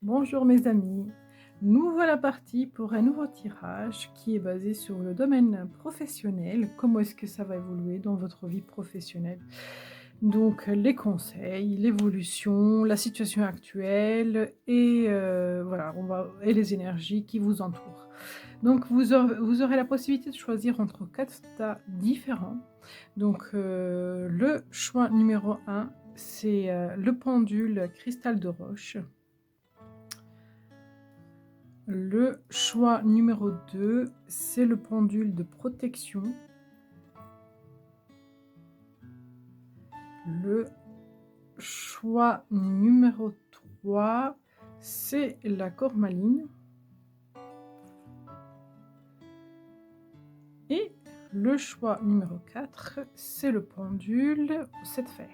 Bonjour mes amis, nous voilà partis pour un nouveau tirage qui est basé sur le domaine professionnel. Comment est-ce que ça va évoluer dans votre vie professionnelle? Donc les conseils, l'évolution, la situation actuelle et voilà, et les énergies qui vous entourent. Donc vous aurez la possibilité de choisir entre 4 tas différents. Donc le choix numéro un, c'est le pendule cristal de roche. Le choix numéro 2, c'est le pendule de protection. Le choix numéro 3, c'est la cornaline. Et le choix numéro 4, c'est le pendule 7 fer.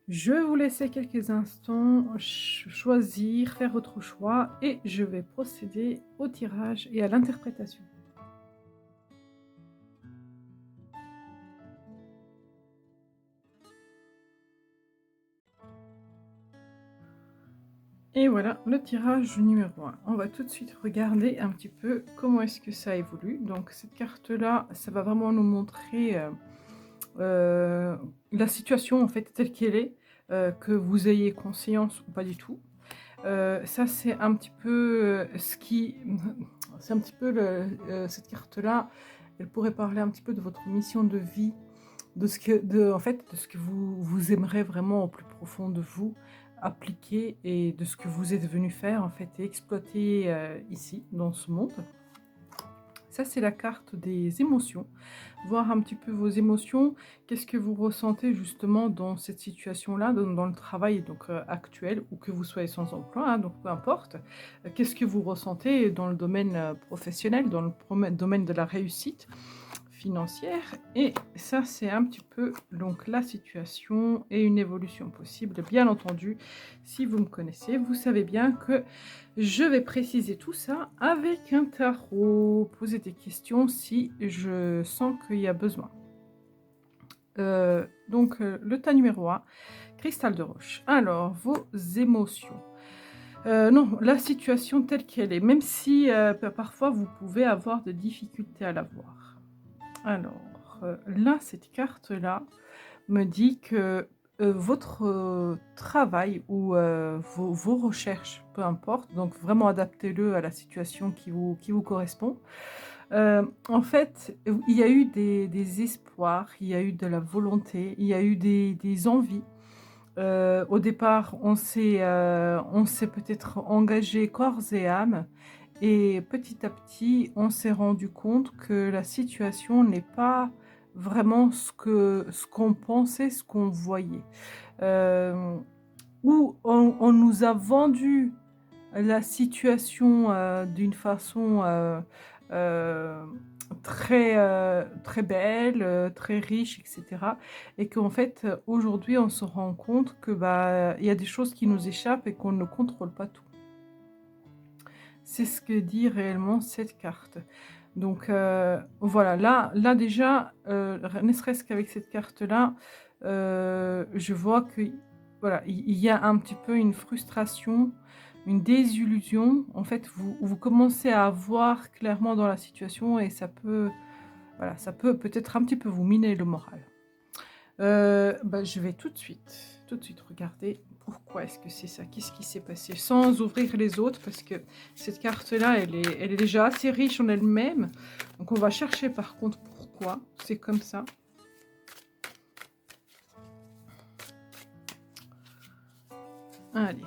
Je vais vous laisser quelques instants choisir, faire votre choix et je vais procéder au tirage et à l'interprétation. Et voilà le tirage numéro 1. On va tout de suite regarder un petit peu comment est-ce que ça évolue. Donc cette carte-là, ça va vraiment nous montrer la situation en fait telle qu'elle est, que vous ayez conscience ou pas du tout. Ça c'est un petit peu ce qui... C'est un petit peu cette carte-là, elle pourrait parler un petit peu de votre mission de vie, en fait, de ce que vous aimerez vraiment au plus profond de vous appliquer et de ce que vous êtes venu faire en fait et exploiter ici dans ce monde. Ça c'est la carte des émotions, voir un petit peu vos émotions, qu'est-ce que vous ressentez justement dans cette situation-là, dans le travail donc actuel, ou que vous soyez sans emploi, hein, donc peu importe. Qu'est-ce que vous ressentez dans le domaine professionnel, dans le domaine de la réussite financière. Et ça c'est un petit peu donc la situation et une évolution possible. Bien entendu, si vous me connaissez, vous savez bien que je vais préciser tout ça avec un tarot, poser des questions si je sens qu'il y a besoin. Le tas numéro 1, cristal de roche. Alors vos émotions. Non, la situation telle qu'elle est, même si parfois vous pouvez avoir des difficultés à la voir. Alors, là, cette carte-là me dit que, votre, travail ou, vos recherches, peu importe, donc vraiment adaptez-le à la situation qui vous correspond. En fait, il y a eu des espoirs, il y a eu de la volonté, il y a eu des envies. Au départ, on s'est peut-être engagé corps et âme et petit à petit, on s'est rendu compte que la situation n'est pas vraiment ce qu'on pensait, ce qu'on voyait. Hem, ou on nous a vendu la situation, d'une façon, heu, très belle, très riche et cetera et qu'en fait, aujourd'hui, on se rend compte que, bah, il y a des choses qui nous échappent et qu'on ne contrôle pas tout. C'est ce que dit réellement cette carte. Donc voilà, là déjà, ne serait-ce qu'avec cette carte-là, je vois que voilà, il y a un petit peu une frustration, une désillusion. En fait, vous commencez à voir clairement dans la situation et ça peut, voilà, ça peut peut-être un petit peu vous miner le moral. Bah, je vais tout de suite regarder pourquoi est-ce que c'est ça? Qu'est-ce qui s'est passé? Sans ouvrir les autres parce que cette carte-là, elle est déjà assez riche en elle-même. Donc on va chercher par contre pourquoi c'est comme ça. Allez,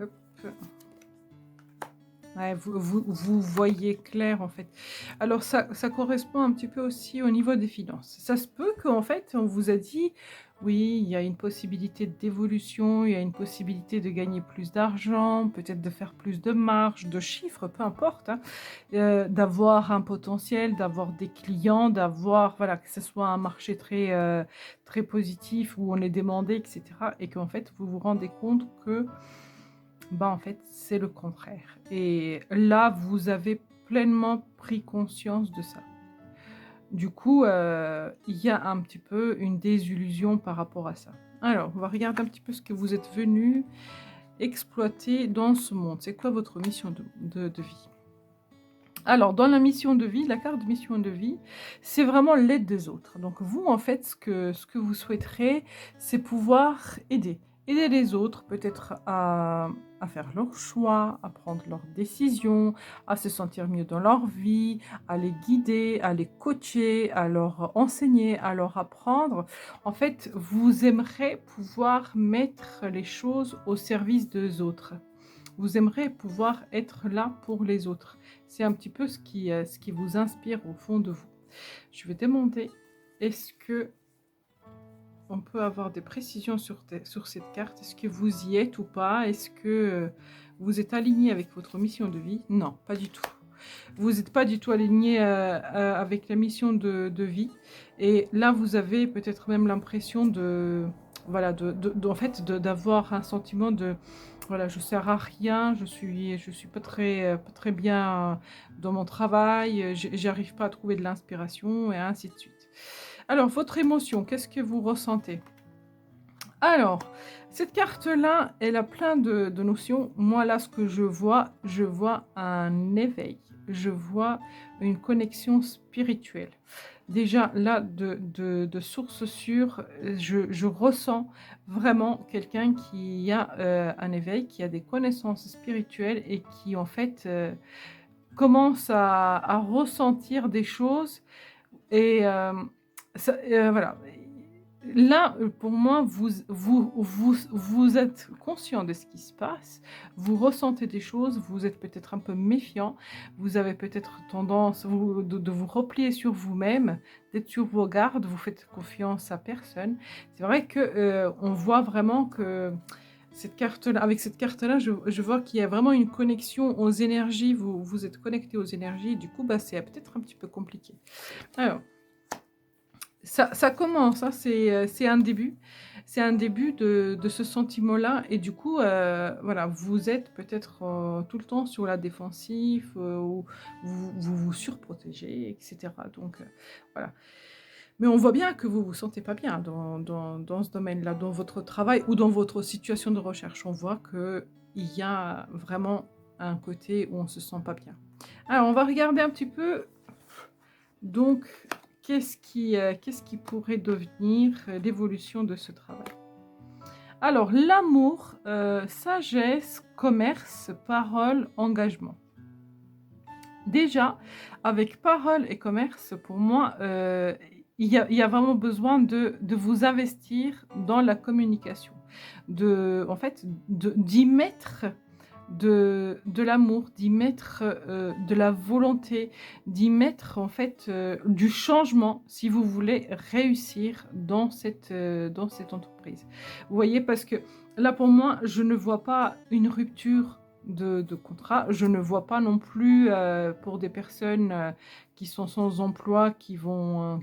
hop. Ouais, vous voyez clair en fait. Alors ça correspond un petit peu aussi au niveau des finances. Ça se peut qu'en fait, on vous a dit: «Oui, il y a une possibilité d'évolution, il y a une possibilité de gagner plus d'argent, peut-être de faire plus de marge, de chiffres», peu importe, hein, d'avoir un potentiel, d'avoir des clients, d'avoir voilà, que ce soit un marché très positif où on est demandé et cetera et qu'en fait, vous vous rendez compte que bah, en fait, c'est le contraire et là, vous avez pleinement pris conscience de ça. Du coup, il y a un petit peu une désillusion par rapport à ça Alors, on va regarder un petit peu ce que vous êtes venu exploiter dans ce monde. C'est quoi votre mission de vie? Alors, dans la mission de vie, la carte de mission de vie, c'est vraiment l'aide des autres. Donc vous, en fait, ce que vous souhaiterez, c'est pouvoir aider. Aider les autres, peut-être à faire leurs choix, à prendre leurs décisions, à se sentir mieux dans leur vie, à les guider, à les coacher, à leur enseigner, à leur apprendre. En fait, vous aimerez pouvoir mettre les choses au service des autres. Vous aimerez pouvoir être là pour les autres. C'est un petit peu ce qui vous inspire au fond de vous. Je vais demander, est-ce que on peut avoir des précisions sur cette carte? Est-ce que vous y êtes ou pas? Est-ce que vous êtes aligné avec votre mission de vie? Non, pas du tout. Vous n'êtes pas du tout aligné avec la mission de vie. Et là, vous avez peut-être même l'impression de, voilà, en fait, d'avoir un sentiment de, voilà, je sers à rien, je suis pas très bien dans mon travail, j'arrive pas à trouver de l'inspiration et ainsi de suite. Alors, votre émotion, qu'est-ce que vous ressentez? Alors, cette carte-là, elle a plein de notions. Moi, là, ce que je vois un éveil. Je vois une connexion spirituelle. Déjà, là, de source sûre, je ressens vraiment quelqu'un qui a un éveil, qui a des connaissances spirituelles et qui, en fait, commence à ressentir des choses et voilà. Là, pour moi, vous êtes conscient de ce qui se passe, vous ressentez des choses, vous êtes peut-être un peu méfiant, vous avez peut-être tendance de vous replier sur vous-même, d'être sur vos gardes, vous faites confiance à personne. C'est vrai que, on voit vraiment que cette carte-là avec cette carte-là, je vois qu'il y a vraiment une connexion aux énergies, vous êtes connecté aux énergies, du coup, bah, c'est peut-être un petit peu compliqué. Alors ça commence, hein, c'est un début. C'est un début de ce sentiment-là et du coup, voilà, vous êtes peut-être, tout le temps sur la défensive, ou vous surprotégez et cetera donc voilà. Mais on voit bien que vous vous sentez pas bien dans ce domaine-là, dans votre travail ou dans votre situation de recherche. On voit qu'il y a vraiment un côté où on se sent pas bien. Alors on va regarder un petit peu donc, qu'est-ce qui pourrait devenir l'évolution de ce travail? Alors, l'amour, sagesse, commerce, parole, engagement. Déjà, avec parole et commerce, pour moi, il y a vraiment besoin de vous investir dans la communication. En fait, d'y mettre de l'amour, d'y mettre, de la volonté, d'y mettre en fait, du changement si vous voulez réussir dans cette entreprise. Vous voyez? Parce que là, pour moi, je ne vois pas une rupture de contrat. Je ne vois pas non plus, pour des personnes, qui sont sans emploi, qui vont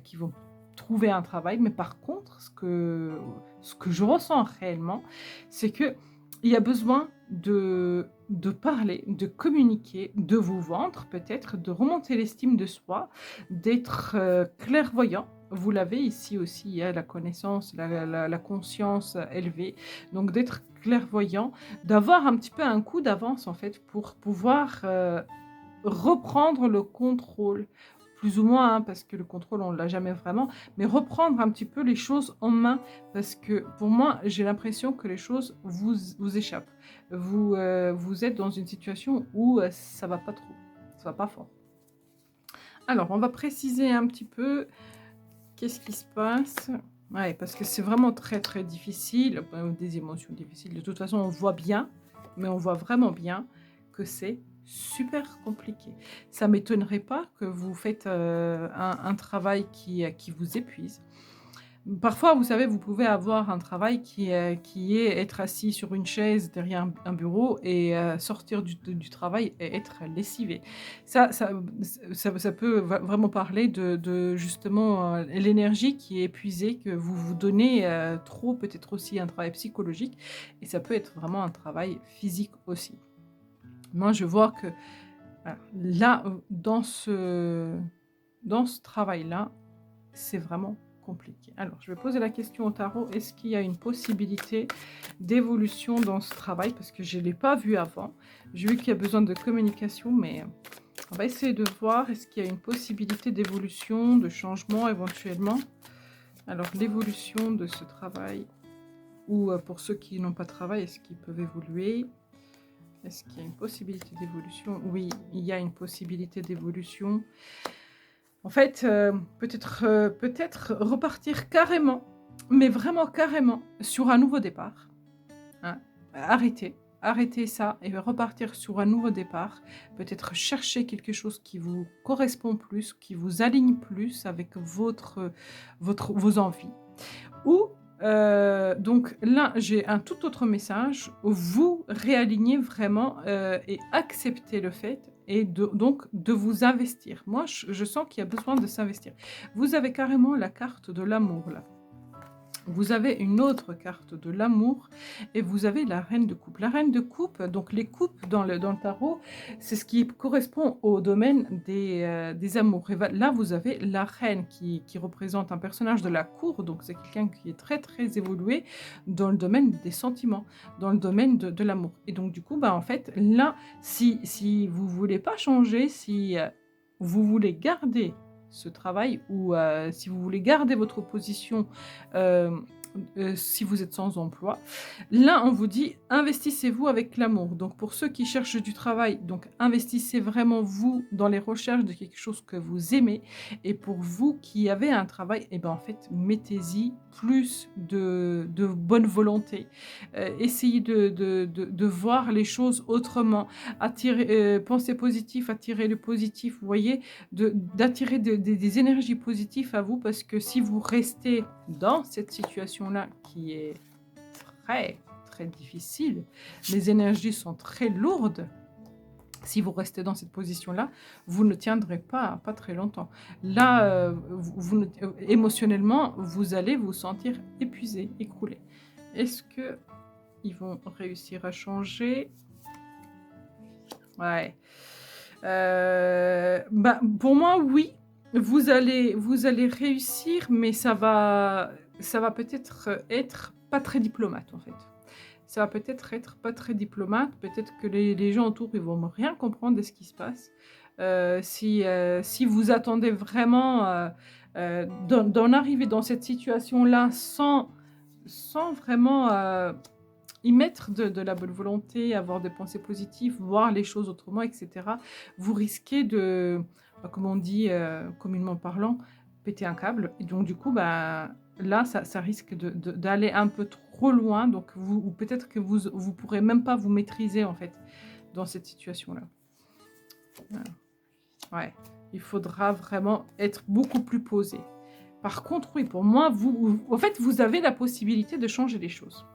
trouver un travail. Mais par contre, ce que je ressens réellement, c'est que il y a besoin de parler, de communiquer, de vous vendre peut-être, de remonter l'estime de soi, d'être, clairvoyant. Vous l'avez ici aussi, il y a la connaissance, la conscience élevée, donc d'être clairvoyant, d'avoir un petit peu un coup d'avance en fait pour pouvoir, reprendre le contrôle. Plus ou moins, hein, parce que le contrôle on ne l'a jamais vraiment, mais reprendre un petit peu les choses en main parce que pour moi, j'ai l'impression que les choses vous échappent. Vous êtes dans une situation où, ça va pas trop, ça va pas fort. Alors on va préciser un petit peu qu'est-ce qui se passe? Ouais, parce que c'est vraiment très, très difficile, des émotions difficiles. De toute façon, on voit bien, mais on voit vraiment bien que c'est super compliqué. Ça m'étonnerait pas que vous faites, un travail qui vous épuise. Parfois, vous savez, vous pouvez avoir un travail qui est être assis sur une chaise derrière un bureau et sortir du travail et être lessivé. Ça peut vraiment parler de justement, l'énergie qui est épuisée, que vous vous donnez, trop, peut-être aussi un travail psychologique et ça peut être vraiment un travail physique aussi. Moi, je vois que, voilà, là, dans ce travail-là, c'est vraiment compliqué. Alors, je vais poser la question au tarot. Est-ce qu'il y a une possibilité d'évolution dans ce travail? Parce que je ne l'ai pas vu avant. J'ai vu qu'il y a besoin de communication, mais on va essayer de voir. Est-ce qu'il y a une possibilité d'évolution, de changement éventuellement? Alors, l'évolution de ce travail, ou pour ceux qui n'ont pas de travail, est-ce qu'ils peuvent évoluer? Est-ce qu'il y a une possibilité d'évolution? Oui, il y a une possibilité d'évolution. En fait, peut-être repartir carrément, mais vraiment carrément, sur un nouveau départ. Hein. Arrêter ça et repartir sur un nouveau départ. Peut-être chercher quelque chose qui vous correspond plus, qui vous aligne plus avec vos envies. Ou, donc là, j'ai un tout autre message. Vous réalignez vraiment et acceptez le fait et donc de vous investir. Moi, je sens qu'il y a besoin de s'investir. Vous avez carrément la carte de l'amour là. Vous avez une autre carte de l'amour et vous avez la reine de coupe. La reine de coupe, donc les coupes dans le tarot, c'est ce qui correspond au domaine des amours. Et là, vous avez la reine qui représente un personnage de la cour, donc c'est quelqu'un qui est très très évolué dans le domaine des sentiments, dans le domaine de l'amour. Et donc du coup, en fait, là, si vous ne voulez pas changer, si vous voulez garder ce travail ou si vous voulez garder votre position si vous êtes sans emploi. Là, on vous dit investissez-vous avec l'amour. Donc, pour ceux qui cherchent du travail, donc investissez vraiment vous dans les recherches de quelque chose que vous aimez. Et pour vous qui avez un travail, et en fait, mettez-y plus de bonne volonté. Essayez de voir les choses autrement. Pensez positif, attirez le positif. Vous voyez, d'attirer des énergies positives à vous, parce que si vous restez dans cette situation-là qui est très, très difficile, les énergies sont très lourdes, si vous restez dans cette position-là, vous ne tiendrez pas très longtemps. Là, émotionnellement, vous allez vous sentir épuisé, écroulé. Est-ce qu'ils vont réussir à changer? Ouais. Pour moi, oui. Vous allez réussir, mais ça va peut-être être pas très diplomate, en fait. Ça va peut-être être pas très diplomate. Peut-être que les gens autour, ils vont rien comprendre de ce qui se passe. Si vous attendez vraiment d'en arriver dans cette situation-là sans vraiment y mettre de la bonne volonté, avoir des pensées positives, voir les choses autrement, etc., vous risquez de, comme on dit communément parlant, péter un câble. Et donc, du coup, là, ça risque d'aller un peu trop loin. Donc, ou peut-être que vous ne pourrez même pas vous maîtriser, en fait, dans cette situation-là. Voilà. Ouais, il faudra vraiment être beaucoup plus posé. Par contre, oui, pour moi, en fait, vous avez la possibilité de changer les choses.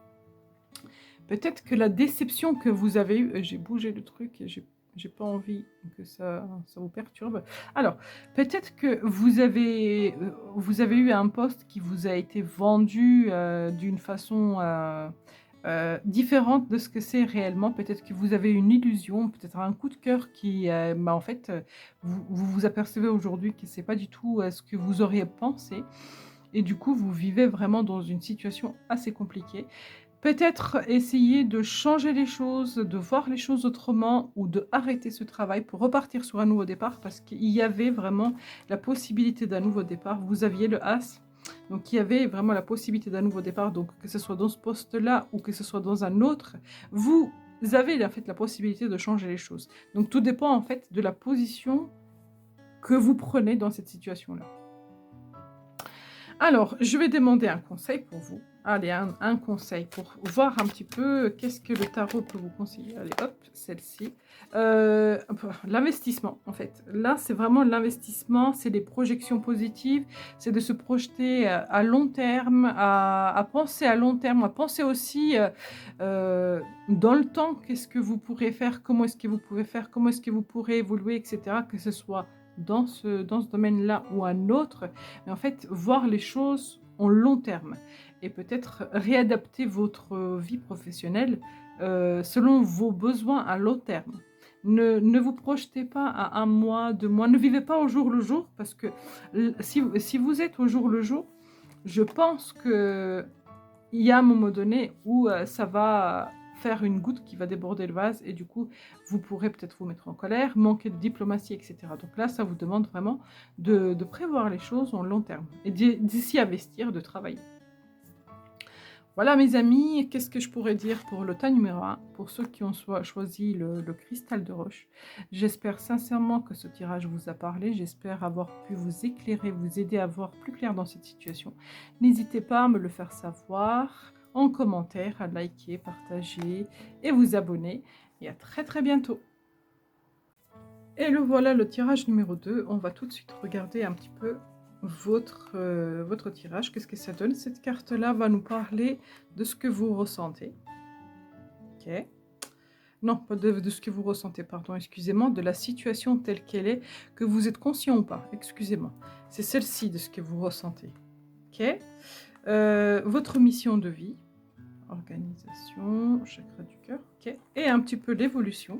Peut-être que la déception que vous avez eue, j'ai bougé le truc et j'ai pas envie que ça vous perturbe. Alors, peut-être que vous avez eu un poste qui vous a été vendu d'une façon différente de ce que c'est réellement. Peut-être que vous avez une illusion, peut-être un coup de cœur qui, en fait, vous apercevez aujourd'hui que c'est pas du tout ce que vous auriez pensé. Et du coup, vous vivez vraiment dans une situation assez compliquée. Peut-être essayer de changer les choses, de voir les choses autrement ou de arrêter ce travail pour repartir sur un nouveau départ, parce qu'il y avait vraiment la possibilité d'un nouveau départ. Vous aviez le As, donc il y avait vraiment la possibilité d'un nouveau départ, donc que ce soit dans ce poste-là ou que ce soit dans un autre, vous avez en fait la possibilité de changer les choses. Donc tout dépend en fait de la position que vous prenez dans cette situation-là. Alors, je vais demander un conseil pour vous. Allez, un conseil pour voir un petit peu qu'est-ce que le tarot peut vous conseiller. Allez, hop, celle-ci. L'investissement, en fait. Là, c'est vraiment l'investissement, c'est des projections positives, c'est de se projeter à long terme, à penser à long terme, à penser aussi dans le temps, qu'est-ce que vous pourrez faire, comment est-ce que vous pouvez faire, comment est-ce que vous pourrez évoluer, etc., que ce soit dans ce domaine-là ou un autre, mais en fait, voir les choses en long terme et peut-être réadapter votre vie professionnelle selon vos besoins à long terme. Ne vous projetez pas à 1 mois, 2 mois, ne vivez pas au jour le jour, parce que si vous êtes au jour le jour, je pense qu'il y a un moment donné où ça va faire une goutte qui va déborder le vase et du coup, vous pourrez peut-être vous mettre en colère, manquer de diplomatie, etc. Donc là, ça vous demande vraiment de prévoir les choses en long terme et d'ici investir, de travailler. Voilà mes amis, qu'est-ce que je pourrais dire pour le tas numéro 1, pour ceux qui ont choisi le cristal de roche. J'espère sincèrement que ce tirage vous a parlé, j'espère avoir pu vous éclairer, vous aider à voir plus clair dans cette situation. N'hésitez pas à me le faire savoir en commentaire, à liker, partager et vous abonner. Et à très très bientôt. Et le voilà le tirage numéro 2, on va tout de suite regarder un petit peu votre tirage, qu'est-ce que ça donne. Cette carte-là va nous parler de ce que vous ressentez. Ok. Non, pas de ce que vous ressentez, pardon, excusez-moi, de la situation telle qu'elle est, que vous êtes conscient ou pas, excusez-moi. C'est celle-ci de ce que vous ressentez. Ok. Votre mission de vie, organisation, chakra du cœur, ok. Et un petit peu l'évolution.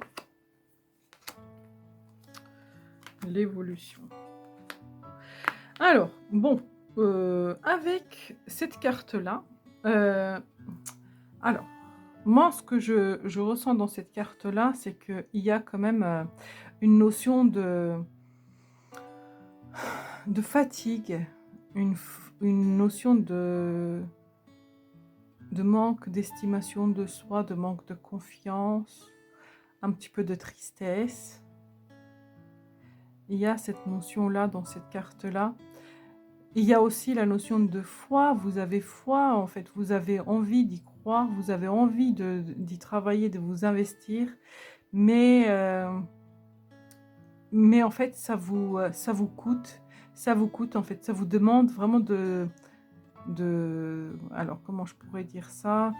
L'évolution. Alors, bon, avec cette carte-là, alors, moi, ce que je ressens dans cette carte-là, c'est qu'il y a quand même une notion de fatigue, une notion de manque d'estimation de soi, de manque de confiance, un petit peu de tristesse. Il y a cette notion-là dans cette carte-là. Il y a aussi la notion de foi, vous avez foi en fait, vous avez envie d'y croire, vous avez envie d'y travailler, de vous investir, mais en fait ça vous coûte en fait, ça vous demande vraiment alors comment je pourrais dire ça?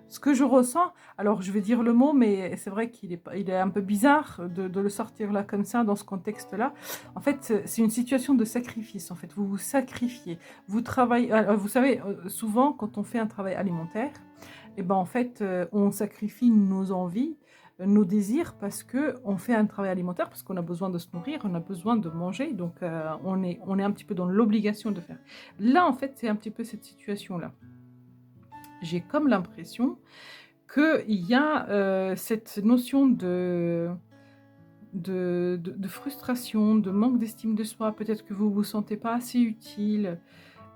Ce que je ressens, alors je vais dire le mot, mais c'est vrai qu'il est un peu bizarre de le sortir là comme ça, dans ce contexte-là. En fait, c'est une situation de sacrifice, en fait. Vous vous sacrifiez. Vous travaillez, vous savez, souvent, quand on fait un travail alimentaire, et ben, en fait, on sacrifie nos envies, nos désirs, parce qu'on fait un travail alimentaire, parce qu'on a besoin de se nourrir, on a besoin de manger, donc on est un petit peu dans l'obligation de faire. Là, en fait, c'est un petit peu cette situation-là. J'ai comme l'impression qu'il y a cette notion de frustration, de manque d'estime de soi. Peut-être que vous ne vous sentez pas assez utile.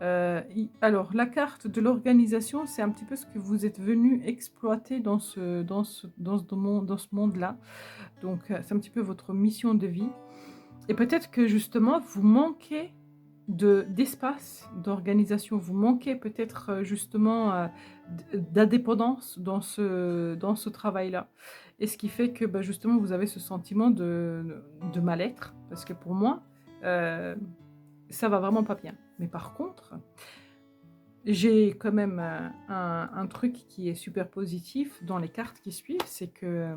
Alors, la carte de l'organisation, c'est un petit peu ce que vous êtes venu exploiter dans ce monde-là. Donc, c'est un petit peu votre mission de vie. Et peut-être que justement, vous manquez d'espace, d'organisation. Vous manquez peut-être justement d'indépendance dans ce travail-là. Et ce qui fait que justement, vous avez ce sentiment de mal-être. Parce que pour moi, ça va vraiment pas bien. Mais par contre, j'ai quand même un truc qui est super positif dans les cartes qui suivent, c'est que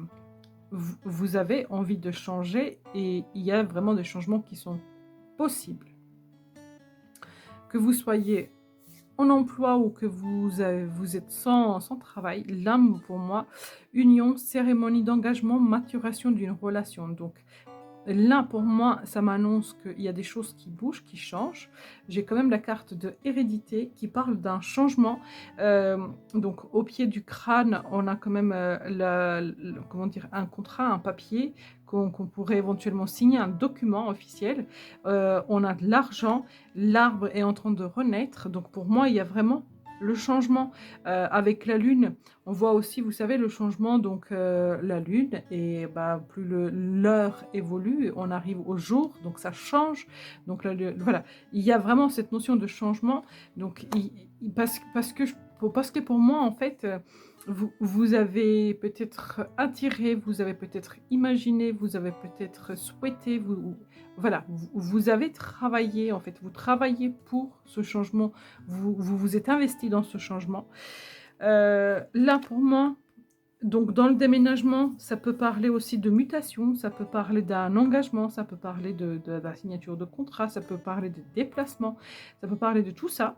vous avez envie de changer et il y a vraiment des changements qui sont possibles. Que vous soyez en emploi ou que vous êtes sans travail, l'âme pour moi, union, cérémonie d'engagement, maturation d'une relation. Donc là, pour moi, ça m'annonce qu'il y a des choses qui bougent, qui changent. J'ai quand même la carte de hérédité qui parle d'un changement. Donc, au pied du crâne, on a quand même comment dire, un contrat, un papier qu'on pourrait éventuellement signer, un document officiel. On a de l'argent, l'arbre est en train de renaître. Donc, pour moi, il y a vraiment le changement avec la lune. On voit aussi, vous savez, le changement, donc la lune, et plus l'heure évolue, on arrive au jour, donc ça change. Donc voilà, il y a vraiment cette notion de changement. Donc parce que pour moi, en fait, vous avez peut-être attiré, vous avez peut-être imaginé, vous avez peut-être souhaité, voilà, vous avez travaillé, en fait, vous travaillez pour ce changement, vous êtes investi dans ce changement. Là, pour moi, donc dans le déménagement, ça peut parler aussi de mutation, ça peut parler d'un engagement, ça peut parler de la signature de contrat, ça peut parler de déplacement, ça peut parler de tout ça.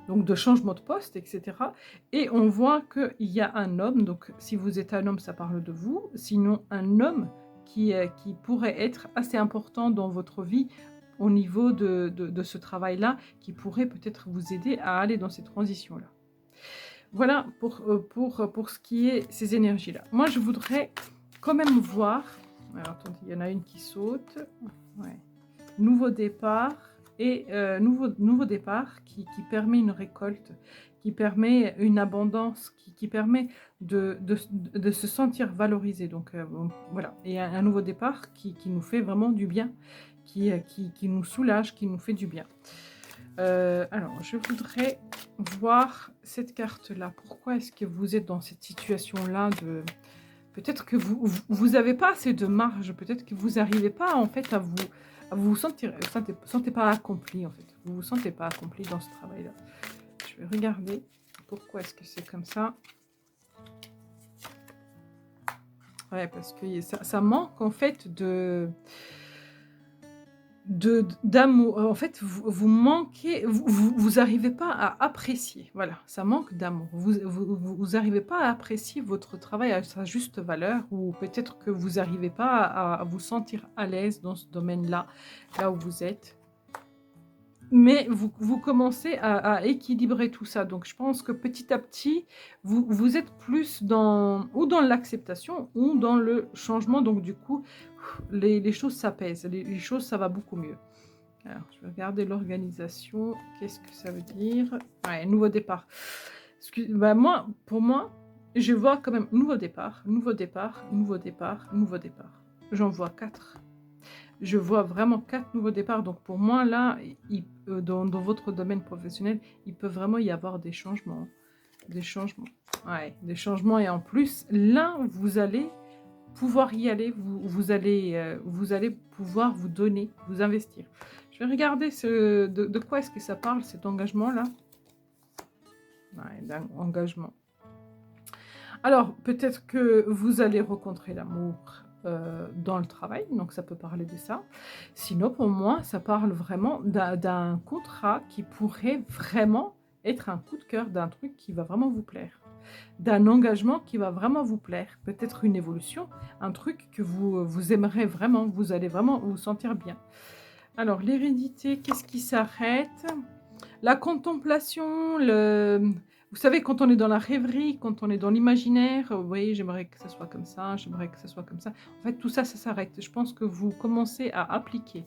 Donc de changement de poste, etc. Et on voit qu'il y a un homme, donc si vous êtes un homme, ça parle de vous, sinon un homme qui pourrait être assez important dans votre vie, au niveau de ce travail-là qui pourrait peut-être vous aider à aller dans ces transitions-là. Voilà pour ce qui est ces énergies-là. Moi, je voudrais quand même voir... Alors, attendez, il y en a une qui saute. Ouais. Nouveau départ et nouveau départ qui permet une récolte, qui permet une abondance, qui permet de se sentir valorisé. Donc, bon, voilà. Et un nouveau départ qui nous fait vraiment du bien, qui nous soulage, qui nous fait du bien. Alors, je voudrais voir cette carte-là. Pourquoi est-ce que vous êtes dans cette situation-là de... Peut-être que vous avez pas assez de marge, peut-être que vous n'arrivez pas en fait à vous sentez pas accompli en fait. Vous vous sentez pas accompli dans ce travail-là. Je vais regarder pourquoi est-ce que c'est comme ça. Ouais, parce que ça manque en fait d'amour. En fait, vous manquez, vous arrivez pas à apprécier. Voilà, ça manque d'amour. Vous arrivez pas à apprécier votre travail à sa juste valeur, ou peut-être que vous arrivez pas à vous sentir à l'aise dans ce domaine-là, là où vous êtes. Mais vous commencez à équilibrer tout ça. Donc, je pense que petit à petit, vous êtes plus ou dans l'acceptation ou dans le changement. Donc, du coup, les choses s'apaisent. Les choses, ça va beaucoup mieux. Alors, je vais regarder l'organisation. Qu'est-ce que ça veut dire? Ouais, nouveau départ. Pour moi, je vois quand même nouveau départ, nouveau départ, nouveau départ, nouveau départ. J'en vois 4. Je vois vraiment 4 nouveaux départs. Donc pour moi, là, dans votre domaine professionnel, il peut vraiment y avoir des changements. Des changements. Ouais, des changements. Et en plus, là, vous allez pouvoir y aller. Vous allez pouvoir vous donner, vous investir. Je vais regarder de quoi est-ce que ça parle, cet engagement-là. Ouais, d'un engagement. Alors, peut-être que vous allez rencontrer l'amour dans le travail, donc ça peut parler de ça. Sinon, pour moi, ça parle vraiment d'un contrat qui pourrait vraiment être un coup de cœur, d'un truc qui va vraiment vous plaire, d'un engagement qui va vraiment vous plaire, peut-être une évolution, un truc que vous aimerez vraiment, vous allez vraiment vous sentir bien. Alors, l'hérédité, qu'est-ce qui s'arrête? La contemplation, vous savez, quand on est dans la rêverie, quand on est dans l'imaginaire, vous voyez, j'aimerais que ça soit comme ça, j'aimerais que ça soit comme ça. En fait, tout ça, ça s'arrête. Je pense que vous commencez à appliquer.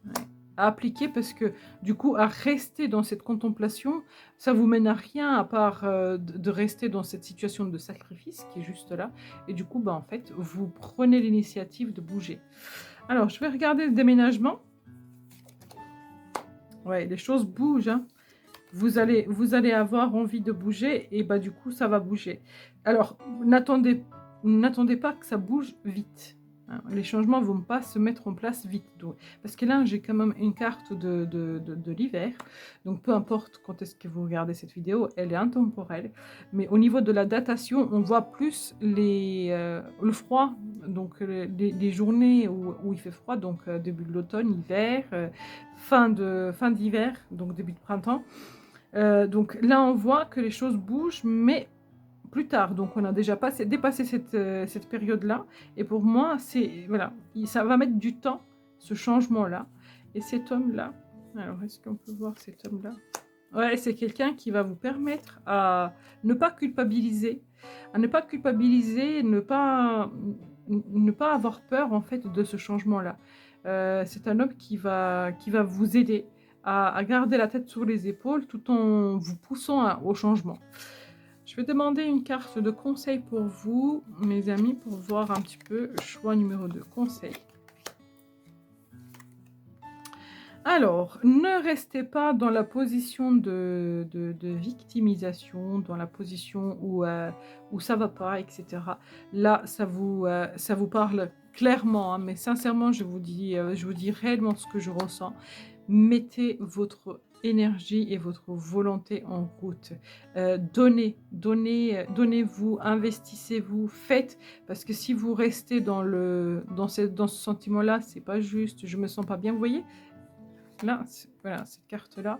Ouais. À appliquer parce que, du coup, à rester dans cette contemplation, ça vous mène à rien à part de rester dans cette situation de sacrifice qui est juste là. Et du coup, en fait, vous prenez l'initiative de bouger. Alors, je vais regarder le déménagement. Ouais, les choses bougent, hein. Vous allez avoir envie de bouger et du coup, ça va bouger. Alors, n'attendez pas que ça bouge vite. Hein. Les changements ne vont pas se mettre en place vite. Donc, parce que là, j'ai quand même une carte de l'hiver. Donc, peu importe quand est-ce que vous regardez cette vidéo, elle est intemporelle. Mais au niveau de la datation, on voit plus le froid. Donc, les journées où il fait froid, donc début de l'automne, hiver, fin d'hiver, donc début de printemps. Donc là, on voit que les choses bougent, mais plus tard. Donc on a déjà dépassé cette période-là. Et pour moi, voilà, ça va mettre du temps, ce changement-là. Et cet homme-là, alors est-ce qu'on peut voir cet homme-là? Ouais, c'est quelqu'un qui va vous permettre à ne pas culpabiliser, ne pas avoir peur en fait de ce changement-là. C'est un homme qui va vous aider à garder la tête sur les épaules tout en vous poussant au changement. Je vais demander une carte de conseil pour vous, mes amis, pour voir un petit peu. Choix numéro 2, conseil. Alors, ne restez pas dans la position de victimisation, dans la position où ça va pas, etc. Là, ça vous parle clairement, hein, mais sincèrement, je vous dis réellement ce que je ressens. Mettez votre énergie et votre volonté en route. Donnez-vous, investissez-vous, faites, parce que si vous restez dans ce sentiment-là, c'est pas juste, je me sens pas bien, vous voyez? Là, voilà, cette carte-là,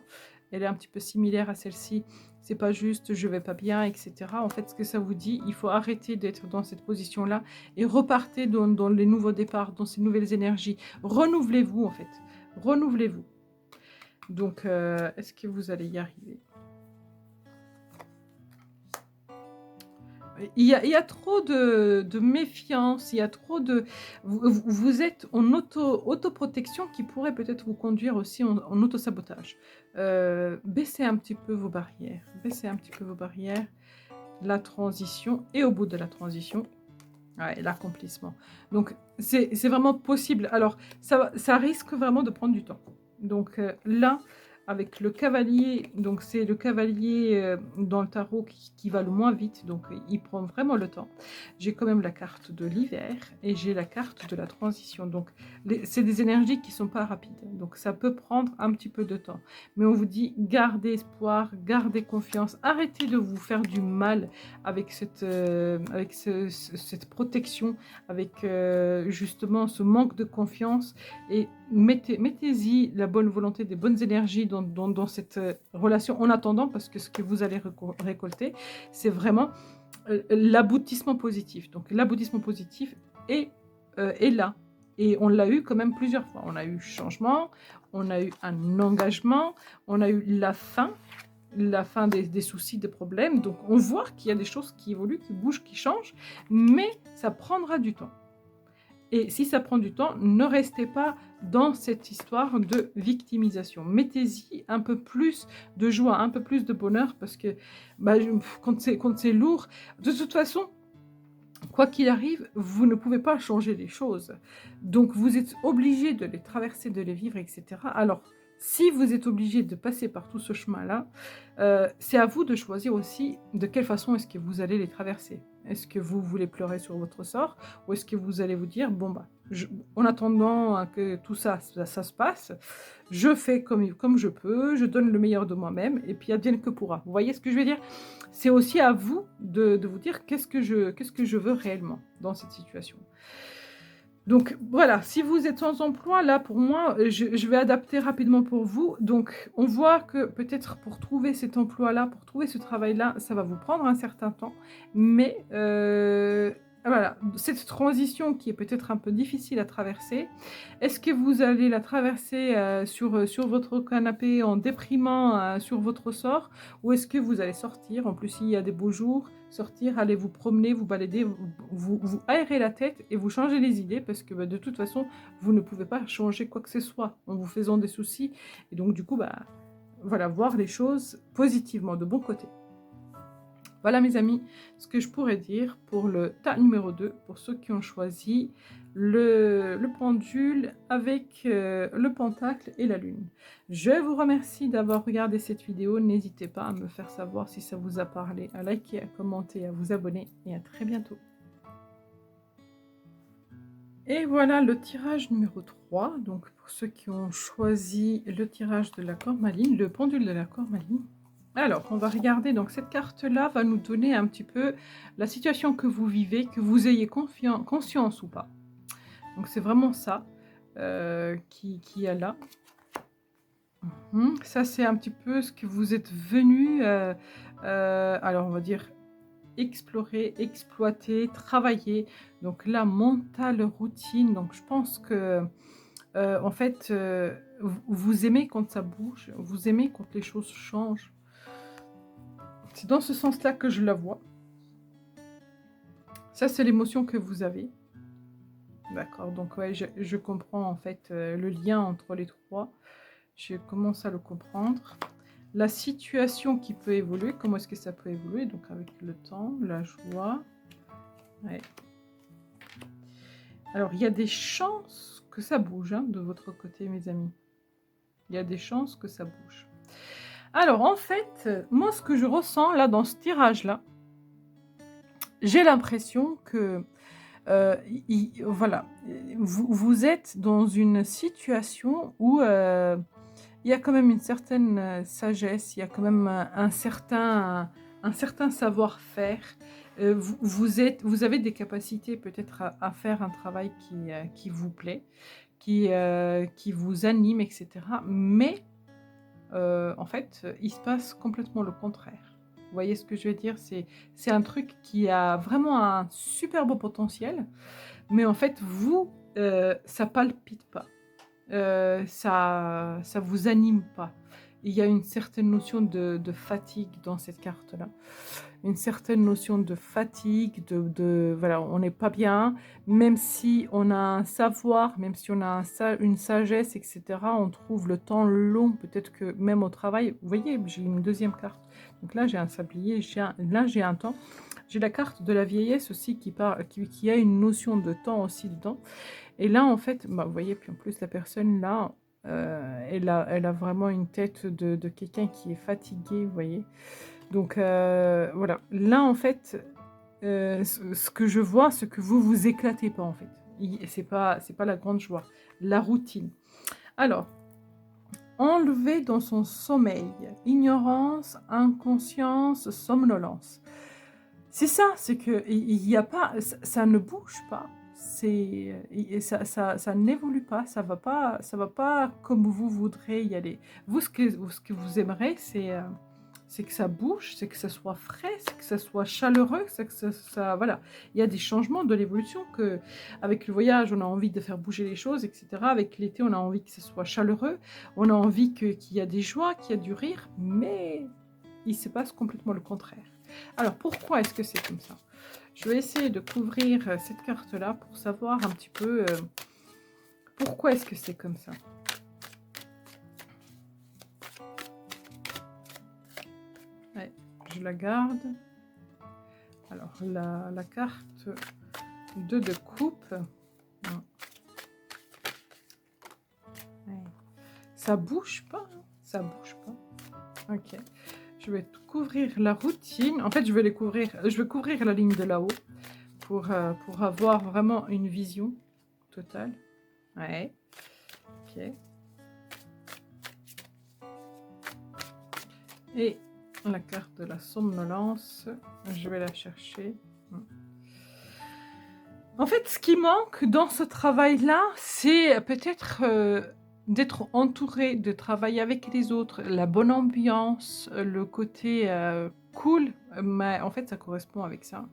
elle est un petit peu similaire à celle-ci. C'est pas juste je vais pas bien, etc. En fait, ce que ça vous dit, il faut arrêter d'être dans cette position-là et repartez dans les nouveaux départs, dans ces nouvelles énergies. Renouvelez-vous, en fait. Renouvelez-vous. Donc, est-ce que vous allez y arriver? Il y a trop de méfiance, il y a trop de... Vous êtes en autoprotection qui pourrait peut-être vous conduire aussi en autosabotage. Baissez un petit peu vos barrières. Baissez un petit peu vos barrières. La transition et au bout de la transition, ouais, l'accomplissement. Donc, c'est vraiment possible. Alors, ça risque vraiment de prendre du temps. Donc, là, avec le cavalier, donc c'est le cavalier dans le tarot qui va le moins vite, donc il prend vraiment le temps. J'ai quand même la carte de l'hiver et j'ai la carte de la transition. Donc, c'est des énergies qui ne sont pas rapides. Donc, ça peut prendre un petit peu de temps. Mais on vous dit, gardez espoir, gardez confiance, arrêtez de vous faire du mal avec cette protection, avec justement ce manque de confiance, et mettez-y la bonne volonté, des bonnes énergies dans cette relation en attendant, parce que ce que vous allez récolter, c'est vraiment l'aboutissement positif. Donc l'aboutissement positif est là. Et on l'a eu quand même plusieurs fois. On a eu changement, on a eu un engagement, on a eu la fin des soucis, des problèmes. Donc on voit qu'il y a des choses qui évoluent, qui bougent, qui changent, mais ça prendra du temps. Et si ça prend du temps, ne restez pas dans cette histoire de victimisation. Mettez-y un peu plus de joie, un peu plus de bonheur, parce que quand c'est lourd, de toute façon, quoi qu'il arrive, vous ne pouvez pas changer les choses. Donc, vous êtes obligé de les traverser, de les vivre, etc. Alors, si vous êtes obligé de passer par tout ce chemin-là, c'est à vous de choisir aussi de quelle façon est-ce que vous allez les traverser. Est-ce que vous voulez pleurer sur votre sort, ou est-ce que vous allez vous dire, bon, en attendant que tout ça se passe, je fais comme je peux, je donne le meilleur de moi-même, et puis advienne que pourra. Vous voyez ce que je veux dire? C'est aussi à vous de vous dire qu'est-ce que je veux réellement dans cette situation. Donc voilà, si vous êtes sans emploi, là pour moi, je vais adapter rapidement pour vous. Donc on voit que peut-être pour trouver cet emploi-là, pour trouver ce travail-là, ça va vous prendre un certain temps. Mais voilà, cette transition qui est peut-être un peu difficile à traverser, est-ce que vous allez la traverser sur votre canapé en déprimant sur votre sort, ou est-ce que vous allez sortir, en plus il y a des beaux jours, sortir, aller vous promener, vous balader, vous aérer la tête et vous changer les idées, parce que de toute façon, vous ne pouvez pas changer quoi que ce soit en vous faisant des soucis. Et donc du coup, voilà, voir les choses positivement, de bon côté. Voilà mes amis, ce que je pourrais dire pour le tas numéro 2, pour ceux qui ont choisi le pendule avec le pentacle et la lune. Je vous remercie d'avoir regardé cette vidéo. N'hésitez pas à me faire savoir si ça vous a parlé, à liker, à commenter, à vous abonner, et à très bientôt. Et voilà le tirage numéro 3, donc pour ceux qui ont choisi le tirage de la cornaline, le pendule de la cornaline. Alors, on va regarder, donc cette carte-là va nous donner un petit peu la situation que vous vivez, que vous ayez conscience ou pas. Donc c'est vraiment ça qui est là. Ça, c'est un petit peu ce que vous êtes venu, alors on va dire, explorer, exploiter, travailler. Donc la mentale routine, donc je pense que, en fait, vous aimez quand ça bouge, vous aimez quand les choses changent. C'est dans ce sens-là que je la vois. Ça, c'est l'émotion que vous avez. D'accord, donc ouais, je comprends en fait le lien entre les trois. Je commence à le comprendre. La situation qui peut évoluer, comment est-ce que ça peut évoluer? Donc avec le temps, la joie. Ouais. Alors, il y a des chances que ça bouge de votre côté, mes amis. Il y a des chances que ça bouge. Alors, en fait, moi, ce que je ressens là dans ce tirage-là, j'ai l'impression que, voilà, vous êtes dans une situation où il y a quand même une certaine sagesse, il y a quand même un certain savoir-faire. Vous avez des capacités peut-être à faire un travail qui vous plaît, qui vous anime, etc. Mais en fait, il se passe complètement le contraire. Vous voyez ce que je veux dire? C'est un truc qui a vraiment un super beau potentiel, mais en fait, vous, ça palpite pas. Ça vous anime pas. Il y a une certaine notion de fatigue dans cette carte-là. Une certaine notion de fatigue, voilà, on n'est pas bien, même si on a un savoir, même si on a une sagesse, et cetera, on trouve le temps long, peut-être que même au travail. Vous voyez, j'ai une deuxième carte. Donc là, j'ai un sablier, là, j'ai un temps. J'ai la carte de la vieillesse aussi qui a une notion de temps aussi dedans. Et là, en fait, bah, vous voyez, puis en plus, la personne là, elle a vraiment une tête de quelqu'un qui est fatigué, vous voyez. Donc voilà. Là, en fait, ce que je vois, c'est que vous vous éclatez pas, en fait. C'est pas la grande joie. La routine. Alors, enlever dans son sommeil, ignorance, inconscience, somnolence. C'est ça, c'est que il y a pas, ça ne bouge pas. Ça n'évolue pas, ça va pas comme vous voudrez y aller. Vous, ce que vous aimerez, c'est que ça bouge, c'est que ça soit frais, c'est que ça soit chaleureux, c'est que voilà. Il y a des changements de l'évolution que, avec le voyage, on a envie de faire bouger les choses, etc. Avec l'été, on a envie que ce soit chaleureux, on a envie qu'il y a des joies, qu'il y a du rire, mais il se passe complètement le contraire. Alors, pourquoi est-ce que c'est comme ça? Je vais essayer de couvrir cette carte-là pour savoir un petit peu pourquoi est-ce que c'est comme ça. Ouais, je la garde. Alors, la carte 2 de coupe. Ouais. Ça bouge pas, hein, ça bouge pas. Ok. Je vais couvrir la routine. En fait, je vais couvrir la ligne de là-haut pour avoir vraiment une vision totale. Ouais. Ok. Et la carte de la somnolence, je vais la chercher. En fait, ce qui manque dans ce travail-là, c'est peut-être d'être entouré, de travailler avec les autres, la bonne ambiance, le côté cool. Mais en fait, ça correspond avec ça,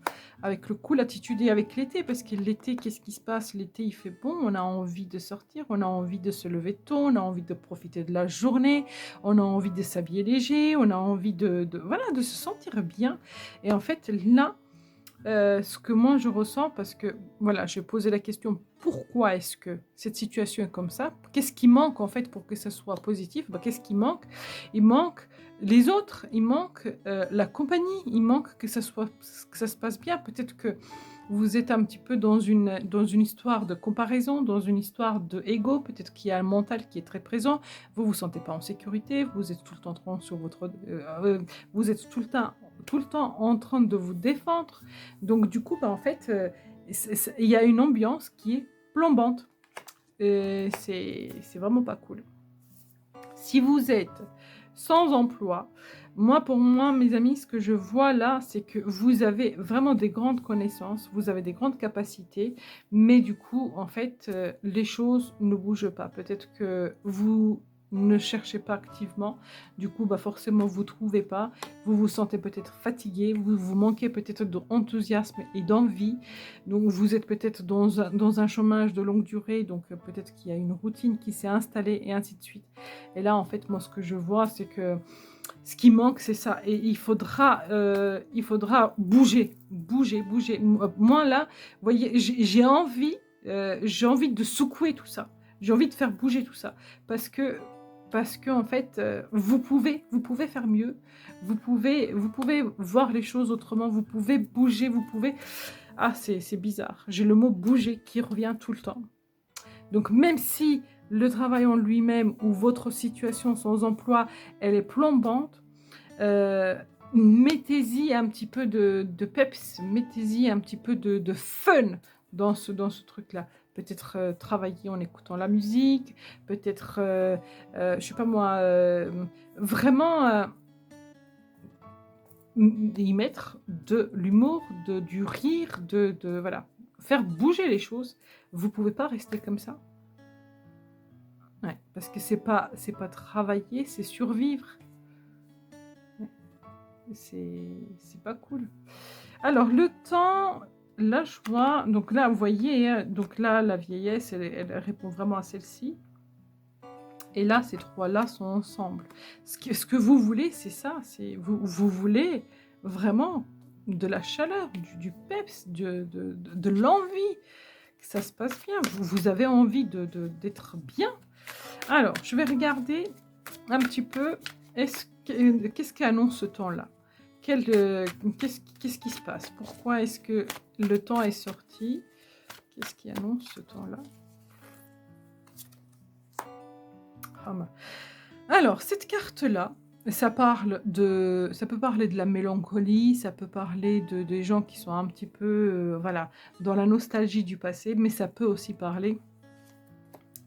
avec le cool attitude et avec l'été, parce que l'été, qu'est-ce qui se passe? L'été, il fait bon, on a envie de sortir, on a envie de se lever tôt, on a envie de profiter de la journée, on a envie de s'habiller léger, on a envie voilà, de se sentir bien. Et en fait, là, ce que moi je ressens, parce que voilà, j'ai posé la question pourquoi est-ce que cette situation est comme ça? Qu'est-ce qui manque en fait pour que ça soit positif? Bah, qu'est-ce qui manque? Il manque les autres, il manque la compagnie, il manque que ça se passe bien. Peut-être que vous êtes un petit peu dans une histoire de comparaison, dans une histoire de ego. Peut-être qu'il y a un mental qui est très présent. Vous vous sentez pas en sécurité. Vous êtes tout le temps sur vous êtes tout le temps en train de vous défendre. Donc du coup, bah, en fait, il y a une ambiance qui est plombante. C'est vraiment pas cool. Si vous êtes sans emploi, pour moi, mes amis, ce que je vois là, c'est que vous avez vraiment des grandes connaissances, vous avez des grandes capacités, mais du coup, en fait, les choses ne bougent pas. Peut-être que vous ne cherchez pas activement, du coup, bah forcément, vous ne trouvez pas, vous vous sentez peut-être fatigué, vous manquez peut-être d'enthousiasme et d'envie, donc vous êtes peut-être dans un chômage de longue durée, donc peut-être qu'il y a une routine qui s'est installée et ainsi de suite. Et là, en fait, moi, ce que je vois, c'est que ce qui manque, c'est ça. Et il faudra bouger, bouger, bouger. Moi, là, vous voyez, j'ai envie de secouer tout ça. J'ai envie de faire bouger tout ça. Parce que en fait, vous pouvez faire mieux. Vous pouvez voir les choses autrement. Vous pouvez bouger, vous pouvez... Ah, c'est bizarre. J'ai le mot bouger qui revient tout le temps. Donc, même si le travail en lui-même ou votre situation sans emploi, elle est plombante, mettez-y un petit peu de peps, mettez-y un petit peu de fun dans ce truc-là. Peut-être travailler en écoutant la musique, peut-être, je sais pas moi, vraiment y mettre de l'humour, du rire, voilà, faire bouger les choses. Vous pouvez pas rester comme ça. Ouais, parce que c'est pas travailler, c'est survivre. Ouais, c'est pas cool. Alors le temps, là je vois, donc là vous voyez, hein, donc là la vieillesse, elle répond vraiment à celle-ci. Et là, ces trois-là sont ensemble. Ce que vous voulez, c'est ça. Vous voulez vraiment de la chaleur, du peps, de l'envie, que ça se passe bien. Vous avez envie d'être bien. Alors, je vais regarder un petit peu, qu'est-ce qui annonce ce temps-là? Qu'est-ce qui se passe? Pourquoi est-ce que le temps est sorti? Qu'est-ce qui annonce ce temps-là? Ah, alors, cette carte-là, ça peut parler de la mélancolie, ça peut parler des gens qui sont un petit peu, voilà, dans la nostalgie du passé, mais ça peut aussi parler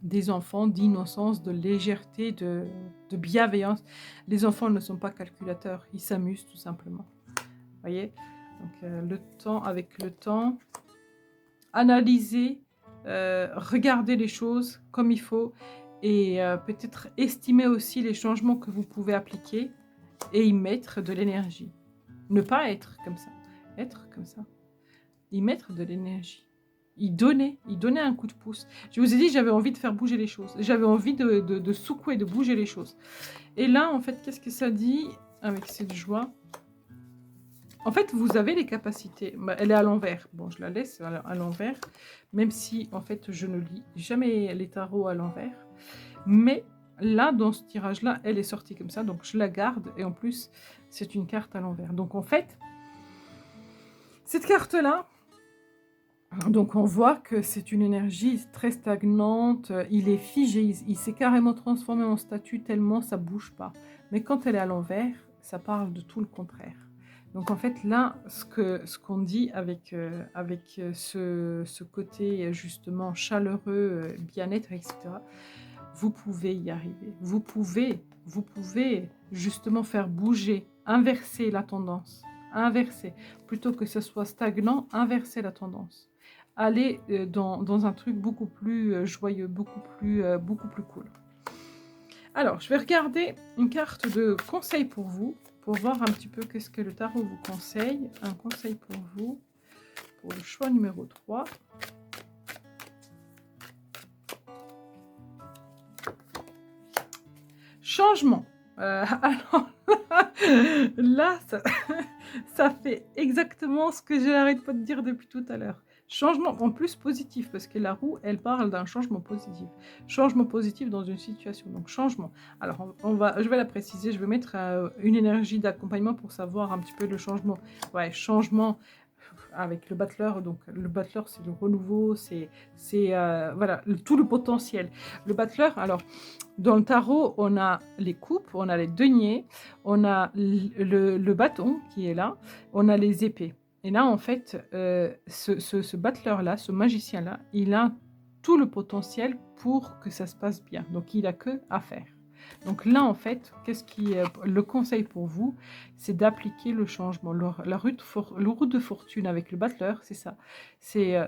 des enfants, d'innocence, de légèreté, de bienveillance. Les enfants ne sont pas calculateurs, ils s'amusent tout simplement. Vous voyez? Donc, avec le temps, analyser, regarder les choses comme il faut et peut-être estimer aussi les changements que vous pouvez appliquer et y mettre de l'énergie. Ne pas être comme ça, être comme ça. Y mettre de l'énergie. Y donner un coup de pouce. Je vous ai dit, j'avais envie de faire bouger les choses. J'avais envie de secouer, de bouger les choses. Et là, en fait, qu'est-ce que ça dit avec cette joie? En fait, vous avez les capacités. Elle est à l'envers. Bon, je la laisse à l'envers, même si, en fait, je ne lis jamais les tarots à l'envers. Mais là, dans ce tirage-là, elle est sortie comme ça, donc je la garde. Et en plus, c'est une carte à l'envers. Donc, en fait, cette carte-là, donc on voit que c'est une énergie très stagnante. Il est figé, il s'est carrément transformé en statue tellement ça bouge pas. Mais quand elle est à l'envers, ça parle de tout le contraire. Donc en fait là, ce qu'on dit avec ce côté justement chaleureux, bien-être, etc., vous pouvez y arriver. Vous pouvez justement faire bouger, inverser la tendance. Inverser. Plutôt que ce soit stagnant, inverser la tendance. Aller dans un truc beaucoup plus joyeux, beaucoup plus cool. Alors, je vais regarder une carte de conseil pour vous, pour voir un petit peu qu'est-ce que le tarot vous conseille. Un conseil pour vous, pour le choix numéro 3. Changement. Alors, là, ça fait exactement ce que je n'arrête pas de dire depuis tout à l'heure. Changement en plus positif, parce que la roue, elle parle d'un changement positif. Changement positif dans une situation, donc changement. Alors, je vais la préciser, je vais mettre une énergie d'accompagnement pour savoir un petit peu le changement. Ouais, changement avec le battleur, donc le battleur, c'est le renouveau, c'est voilà, tout le potentiel. Le battleur, alors, dans le tarot, on a les coupes, on a les deniers, on a le bâton qui est là, on a les épées. Et là, en fait, ce battleur-là, ce magicien-là, il a tout le potentiel pour que ça se passe bien. Donc, il n'a que à faire. Donc là, en fait, le conseil pour vous, c'est d'appliquer le changement. La route de fortune avec le battleur, c'est ça. C'est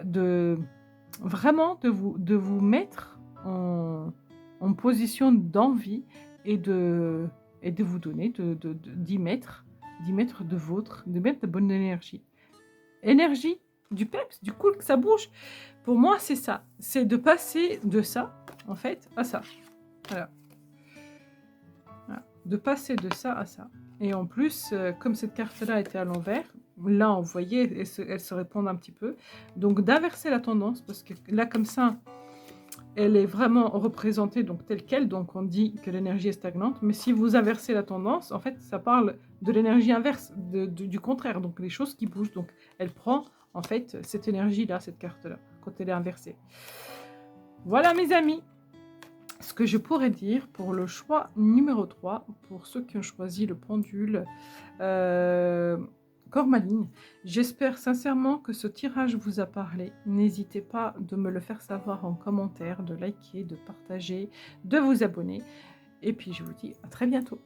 vraiment de vous mettre en position d'envie et de vous donner, d'y mettre de mettre de bonne énergie. Énergie, du peps, du cool, que ça bouge. Pour moi, c'est ça. C'est de passer de ça, en fait, à ça. Voilà. De passer de ça à ça. Et en plus, comme cette carte-là était à l'envers, là, vous voyez, elles se répondent un petit peu. Donc, d'inverser la tendance, parce que là, comme ça, elle est vraiment représentée donc telle qu'elle, donc on dit que l'énergie est stagnante, mais si vous inversez la tendance, en fait, ça parle de l'énergie inverse, du contraire, donc les choses qui bougent. Donc, elle prend, en fait, cette énergie-là, cette carte-là, quand elle est inversée. Voilà, mes amis, ce que je pourrais dire pour le choix numéro 3, pour ceux qui ont choisi le pendule Cormaline. J'espère sincèrement que ce tirage vous a parlé. N'hésitez pas de me le faire savoir en commentaire, de liker, de partager, de vous abonner. Et puis je vous dis à très bientôt.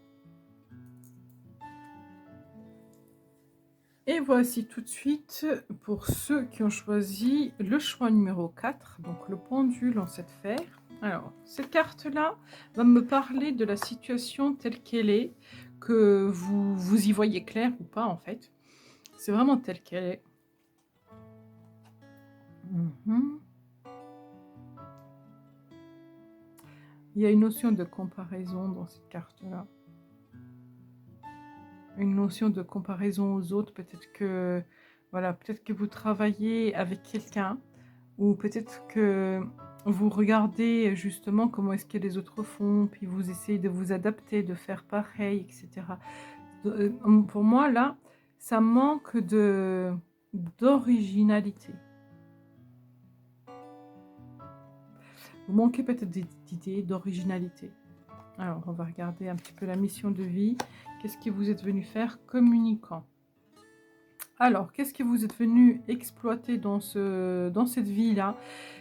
Et voici tout de suite pour ceux qui ont choisi le choix numéro 4, donc le pendule en 7 fers. Alors, cette carte-là va me parler de la situation telle qu'elle est, que vous y voyez clair ou pas en fait. C'est vraiment tel qu'elle est. Mhm. Il y a une notion de comparaison dans cette carte-là. Une notion de comparaison aux autres. Peut-être que, voilà, peut-être que vous travaillez avec quelqu'un, ou peut-être que vous regardez justement comment est-ce que les autres font, puis vous essayez de vous adapter, de faire pareil, etc. Pour moi, là, ça manque d'originalité. Vous manquez peut-être d'idées, d'originalité. Alors, on va regarder un petit peu la mission de vie. Qu'est-ce que vous êtes venu faire? Communicant. Alors, qu'est-ce que vous êtes venu exploiter dans cette vie-là?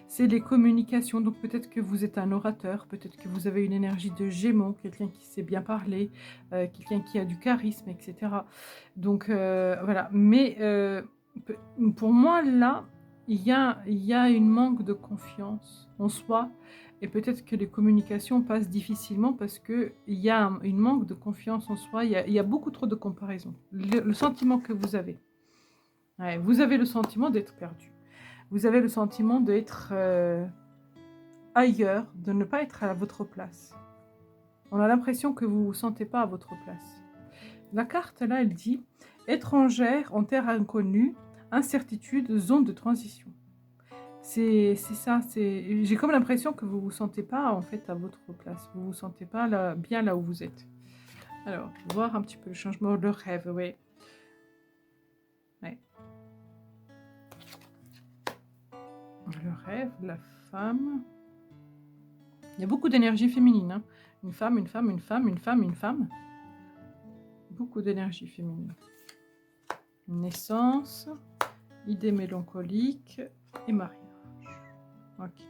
C'est les communications. Donc, peut-être que vous êtes un orateur, peut-être que vous avez une énergie de Gémeaux, quelqu'un qui sait bien parler, quelqu'un qui a du charisme, etc. Donc, voilà. Mais pour moi, là, il y a une manque de confiance en soi. Et peut-être que les communications passent difficilement parce qu'il y a une manque de confiance en soi. Il y a beaucoup trop de comparaisons. Le sentiment que vous avez. Ouais, vous avez le sentiment d'être perdu. Vous avez le sentiment d'être ailleurs, de ne pas être à votre place. On a l'impression que vous ne vous sentez pas à votre place. La carte, là, elle dit « Étrangère en terre inconnue, incertitude, zone de transition ». C'est ça, j'ai comme l'impression que vous ne vous sentez pas, en fait, à votre place. Vous ne vous sentez pas là, bien là où vous êtes. Alors, voir un petit peu le changement, le rêve, oui. Ouais. Le rêve, la femme. Il y a beaucoup d'énergie féminine. Hein. Une femme, une femme, une femme, une femme, une femme. Beaucoup d'énergie féminine. Naissance, idée mélancolique et mariage. Ok.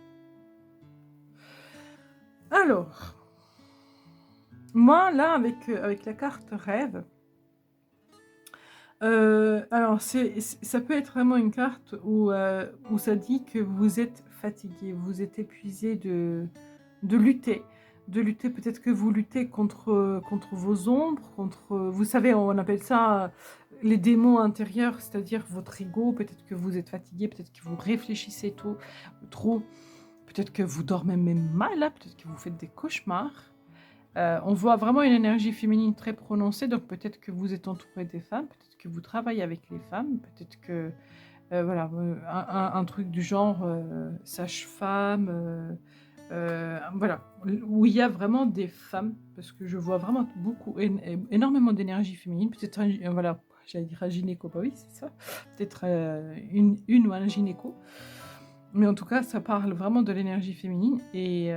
Alors, moi, là, avec la carte rêve, alors ça peut être vraiment une carte où ça dit que vous êtes fatigué, vous êtes épuisé de lutter. De lutter, peut-être que vous luttez contre vos ombres, vous savez, on appelle ça les démons intérieurs, c'est-à-dire votre ego. Peut-être que vous êtes fatigué, peut-être que vous réfléchissez trop, peut-être que vous dormez même mal, hein, peut-être que vous faites des cauchemars. On voit vraiment une énergie féminine très prononcée, donc peut-être que vous êtes entouré des femmes, peut-être que vous travaillez avec les femmes, peut-être que, voilà, un truc du genre sage-femme, voilà, où il y a vraiment des femmes, parce que je vois vraiment énormément d'énergie féminine, peut-être, voilà, j'allais dire un gynéco, bah oui, c'est ça, peut-être une ou un gynéco, mais en tout cas, ça parle vraiment de l'énergie féminine, et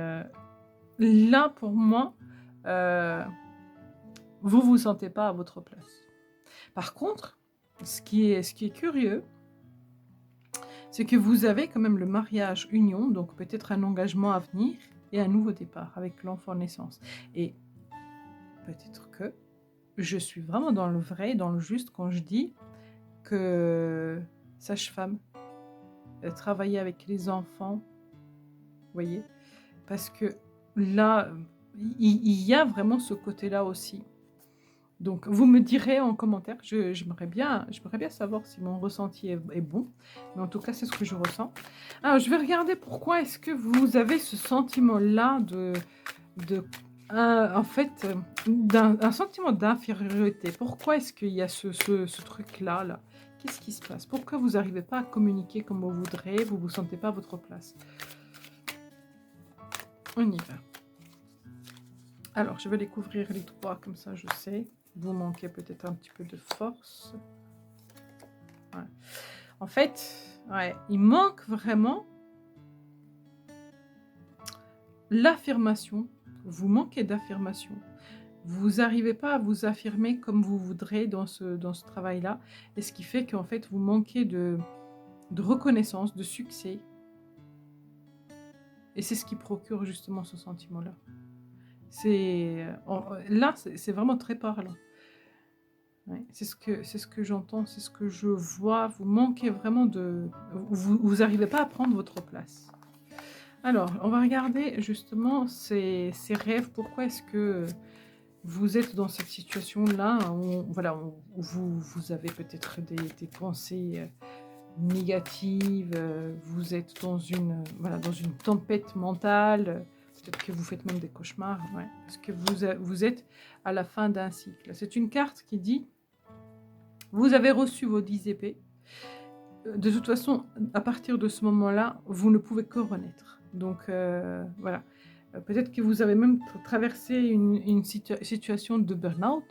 là, pour moi, vous ne vous sentez pas à votre place. Par contre, ce qui est curieux, c'est que vous avez quand même le mariage union, donc peut-être un engagement à venir et un nouveau départ avec l'enfant naissance. Et peut-être que je suis vraiment dans le vrai, dans le juste quand je dis que sage-femme, travailler avec les enfants, vous voyez, parce que là, il y a vraiment ce côté-là aussi. Donc, vous me direz en commentaire, j'aimerais bien savoir si mon ressenti est bon, mais en tout cas, c'est ce que je ressens. Alors, je vais regarder pourquoi est-ce que vous avez ce sentiment-là en fait, un sentiment d'infériorité. Pourquoi est-ce qu'il y a ce truc-là, là? Qu'est-ce qui se passe? Pourquoi vous n'arrivez pas à communiquer comme vous voudrez? Vous ne vous sentez pas à votre place? On y va. Alors, je vais les couvrir les trois, comme ça, je sais. Vous manquez peut-être un petit peu de force. Ouais. En fait, ouais, il manque vraiment l'affirmation. Vous manquez d'affirmation. Vous n'arrivez pas à vous affirmer comme vous voudrez dans ce travail-là. Et ce qui fait qu'en fait, vous manquez de reconnaissance, de succès. Et c'est ce qui procure justement ce sentiment-là. Là, c'est vraiment très parlant. Ouais, c'est ce que j'entends, c'est ce que je vois. Vous manquez vraiment vous n'arrivez pas à prendre votre place. Alors, on va regarder justement ces rêves. Pourquoi est-ce que vous êtes dans cette situation-là où, voilà, où vous avez peut-être des pensées négatives, vous êtes dans voilà, dans une tempête mentale, peut-être que vous faites même des cauchemars, ouais, parce que vous êtes à la fin d'un cycle. C'est une carte qui dit, vous avez reçu vos 10 épées. De toute façon, à partir de ce moment-là, vous ne pouvez que renaître. Donc voilà. Peut-être que vous avez même traversé une situation de burn-out.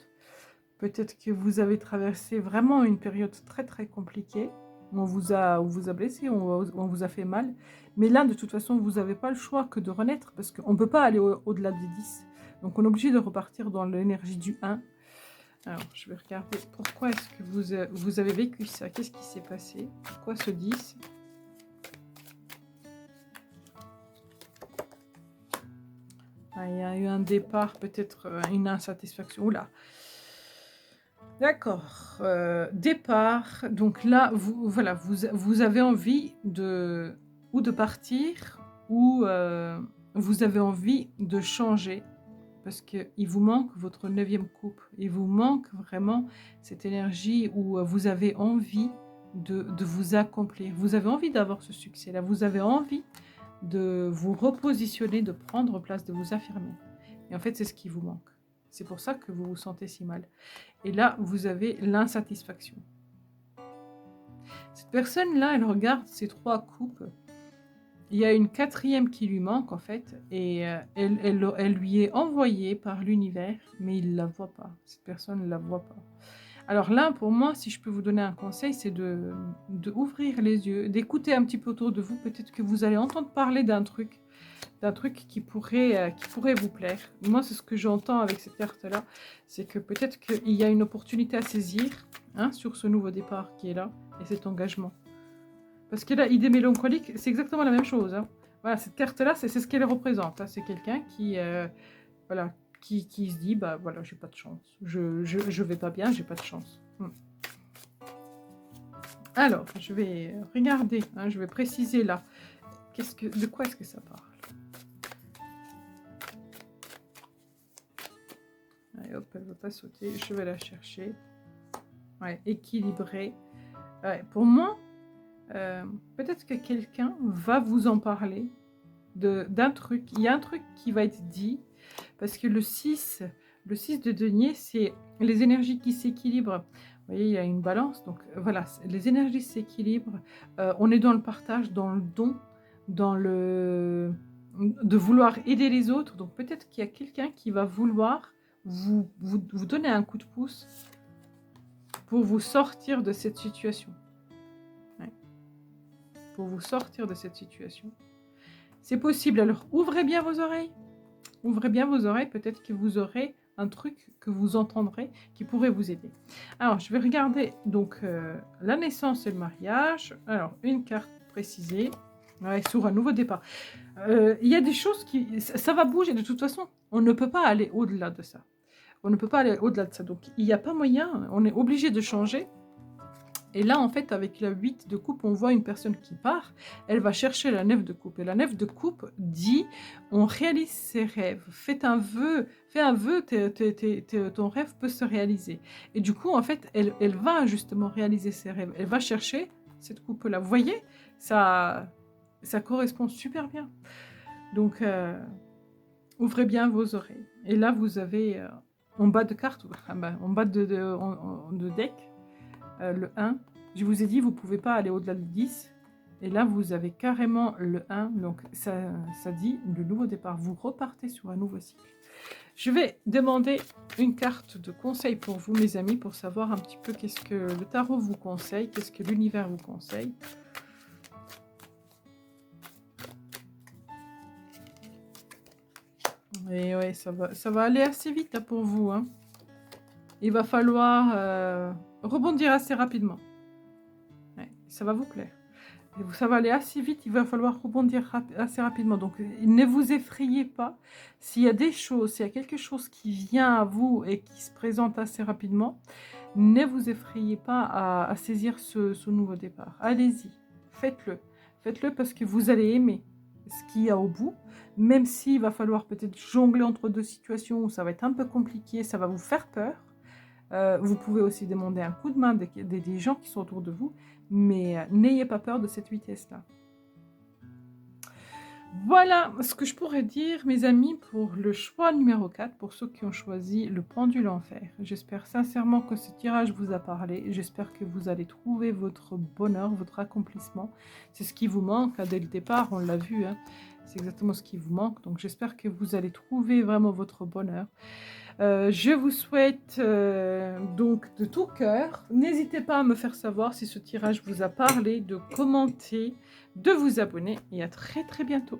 Peut-être que vous avez traversé vraiment une période très très compliquée. On vous a blessé, on vous a fait mal. Mais là, de toute façon, vous n'avez pas le choix que de renaître parce qu'on ne peut pas aller au-delà des 10. Donc on est obligé de repartir dans l'énergie du 1. Alors, je vais regarder pourquoi est-ce que vous avez vécu ça. Qu'est-ce qui s'est passé? Pourquoi ce 10? Ah, il y a eu un départ, peut-être une insatisfaction. Oula. D'accord. Départ. Donc là, voilà, vous avez envie ou de partir ou vous avez envie de changer. Parce qu'il vous manque votre 9e coupe. Il vous manque vraiment cette énergie où vous avez envie de vous accomplir. Vous avez envie d'avoir ce succès-là. Vous avez envie de vous repositionner, de prendre place, de vous affirmer. Et en fait, c'est ce qui vous manque. C'est pour ça que vous vous sentez si mal. Et là, vous avez l'insatisfaction. Cette personne-là, elle regarde ces 3 coupes. Il y a une 4e qui lui manque en fait, et elle lui est envoyée par l'univers, mais il ne la voit pas. Cette personne ne la voit pas. Alors là, pour moi, si je peux vous donner un conseil, c'est de ouvrir les yeux, d'écouter un petit peu autour de vous. Peut-être que vous allez entendre parler d'un truc qui pourrait vous plaire. Moi, c'est ce que j'entends avec cette carte-là, c'est que peut-être qu'il y a une opportunité à saisir sur ce nouveau départ qui est là, et cet engagement. Parce que là, idée mélancolique, c'est exactement la même chose. Voilà, cette carte-là, c'est ce qu'elle représente. C'est quelqu'un qui, voilà, qui se dit, bah voilà, j'ai pas de chance. Je vais pas bien, j'ai pas de chance. Alors, je vais regarder, je vais préciser là. De quoi est-ce que ça parle? Allez, hop, elle ne veut pas sauter. Je vais la chercher. Ouais, équilibrée. Ouais, pour moi, peut-être que quelqu'un va vous en parler d'un truc. Il y a un truc qui va être dit, parce que le 6 de denier, c'est les énergies qui s'équilibrent. Vous voyez, il y a une balance. Donc voilà, les énergies s'équilibrent. On est dans le partage, dans le don, dans de vouloir aider les autres. Donc peut-être qu'il y a quelqu'un qui va vouloir vous donner un coup de pouce pour vous sortir de cette situation. Pour vous sortir de cette situation. C'est possible. Alors, ouvrez bien vos oreilles. Ouvrez bien vos oreilles. Peut-être que vous aurez un truc que vous entendrez qui pourrait vous aider. Alors, je vais regarder donc la naissance et le mariage. Alors, une carte précisée. Ouais, sur un nouveau départ. Il y a des choses qui... Ça va bouger. De toute façon, on ne peut pas aller au-delà de ça. On ne peut pas aller au-delà de ça. Donc, il n'y a pas moyen. On est obligé de changer. Et là, en fait, avec la 8 de coupe, on voit une personne qui part. Elle va chercher la 9 de coupe. Et la 9 de coupe dit, on réalise ses rêves. Fais un vœu, ton rêve peut se réaliser. Et du coup, en fait, elle va justement réaliser ses rêves. Elle va chercher cette coupe-là. Vous voyez, ça correspond super bien. Donc, ouvrez bien vos oreilles. Et là, vous avez, en bas de carte, en bas de deck, le 1, je vous ai dit, vous ne pouvez pas aller au-delà de 10. Et là, vous avez carrément le 1. Donc, ça dit le nouveau départ. Vous repartez sur un nouveau cycle. Je vais demander une carte de conseil pour vous, mes amis, pour savoir un petit peu qu'est-ce que le tarot vous conseille, qu'est-ce que l'univers vous conseille. Et ouais, ça va aller assez vite là, pour vous. Il va falloir rebondir assez rapidement. Ouais, ça va vous plaire. Et ça va aller assez vite, il va falloir rebondir assez rapidement. Donc, ne vous effrayez pas. S'il y a des choses, s'il y a quelque chose qui vient à vous et qui se présente assez rapidement, ne vous effrayez pas à saisir ce nouveau départ. Allez-y, faites-le. Faites-le parce que vous allez aimer. ce qu'il y a au bout, même s'il va falloir peut-être jongler entre 2 situations où ça va être un peu compliqué, ça va vous faire peur. Vous pouvez aussi demander un coup de main des gens qui sont autour de vous, mais n'ayez pas peur de cette vitesse-là. Voilà ce que je pourrais dire, mes amis, pour le choix numéro 4, pour ceux qui ont choisi le pendule en fer. J'espère sincèrement que ce tirage vous a parlé. J'espère que vous allez trouver votre bonheur, votre accomplissement. C'est ce qui vous manque, hein, dès le départ, on l'a vu, hein. C'est exactement ce qui vous manque. Donc j'espère que vous allez trouver vraiment votre bonheur. Je vous souhaite donc de tout cœur. N'hésitez pas à me faire savoir si ce tirage vous a parlé, de commenter, de vous abonner et à très très bientôt.